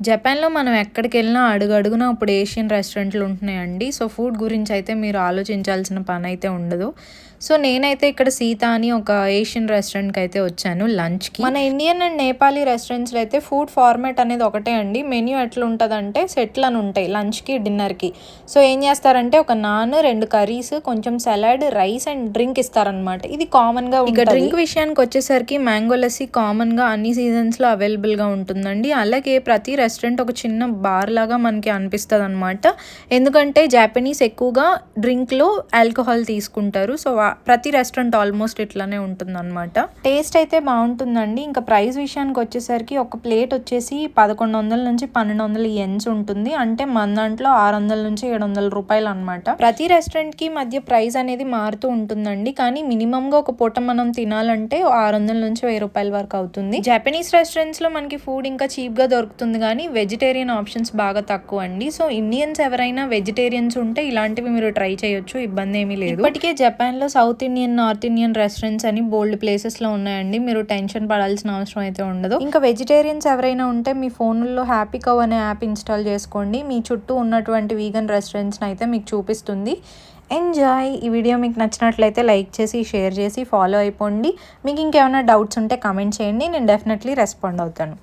జపాన్‌లో మనం ఎక్కడికెళ్ళినా అడుగడుగునా ఇప్పుడు ఏషియన్ రెస్టారెంట్లు ఉంటున్నాయండి. సో, ఫుడ్ గురించయితే మీరు ఆలోచించాల్సిన పనైతే ఉండదు. సో, నేనైతే ఇక్కడ సీత అని ఒక ఏషియన్ రెస్టారెంట్‌కైతే వచ్చాను లంచ్‌కి. మన ఇండియన్ అండ్ నేపాలీ రెస్టారెంట్స్‌లో అయితే ఫుడ్ ఫార్మాట్ అనేది ఒకటే అండి. మెన్యూ ఎట్లుంటదంటే సెట్‌లని ఉంటాయి లంచ్‌కి, డిన్నర్‌కి. సో, ఏం చేస్తారంటే ఒక నాన్, 2 కర్రీస్, కొంచెం సలాడ్, రైస్ అండ్ డ్రింక్ ఇస్తారనమాట. ఇది కామన్‌గా ఉంటది. ఇక డ్రింక్ విషయానికొచ్చేసరికి మ్యాంగో లస్సీ కామన్‌గా అన్ని సీజన్స్‌లో అవైలబుల్‌గా ఉంటుందండి. అలాగే ప్రతి రెస్టారెంట్ ఒక చిన్న బార్ లాగా మనకి అనిపిస్తదనమాట. ఎందుకంటే జాపనీస్ ఎక్కువగా డ్రింక్‌లో ఆల్కహాల్ తీసుకుంటారు. సో, ప్రతి రెస్టారెంట్ ఆల్మోస్ట్ ఇట్లానే ఉంటుందనమాట. టేస్ట్ అయితే బావుంటుందండి. ఇంకా ప్రైస్ విషయానికొచ్చేసరికి ఒక ప్లేట్ వచ్చేసి 1100-1200 యెన్స్ ఉంటుంది. అంటే మన దాంట్లో 600-700 రూపాయలనమాట. ప్రతి రెస్టారెంట్‌కి మధ్య ప్రైస్ అనేది మారుతూ ఉంటుందండి. కానీ మినిమమ్‌గా ఒక పూట మనం తినాలంటే 600-1000 రూపాయల వరకు అవుతుంది. జపనీస్ రెస్టారెంట్స్‌లో మనకి ఫుడ్ ఇంకా చీప్‌గా దొరుకుతుంది కానీ వెజిటేరియన్ ఆప్షన్స్ బాగా తక్కువ అండి. సో, ఇండియన్స్ ఎవరైనా వెజిటేరియన్స్ ఉంటే ఇలాంటివి మీరు ట్రై చేయొచ్చు. ఇబ్బంది ఏమీ లేదు. ఇప్పటికే జపాన్‌లో south Indian, north Indian restaurants అని బోల్డ్ ప్లేసెస్‌లో ఉన్నాయండి. మీరు టెన్షన్ పడాల్సిన అవసరం అయితే ఉండదు. ఇంకా వెజిటేరియన్స్ ఎవరైనా ఉంటే మీ ఫోన్‌లో హ్యాపీ కౌ అనే యాప్ ఇన్‌స్టాల్ చేసుకోండి. మీ చుట్టూ ఉన్నటువంటి వీగన్ రెస్టారెంట్స్‌ని అయితే మీకు చూపిస్తుంది. ఎంజాయ్! ఈ వీడియో మీకు నచ్చినట్లయితే లైక్ చేసి, షేర్ చేసి, ఫాలో అయిపోండి. మీకు ఇంకేమైనా డౌట్స్ ఉంటే కామెంట్ చేయండి. నేను డెఫినెట్లీ రెస్పాండ్ అవుతాను.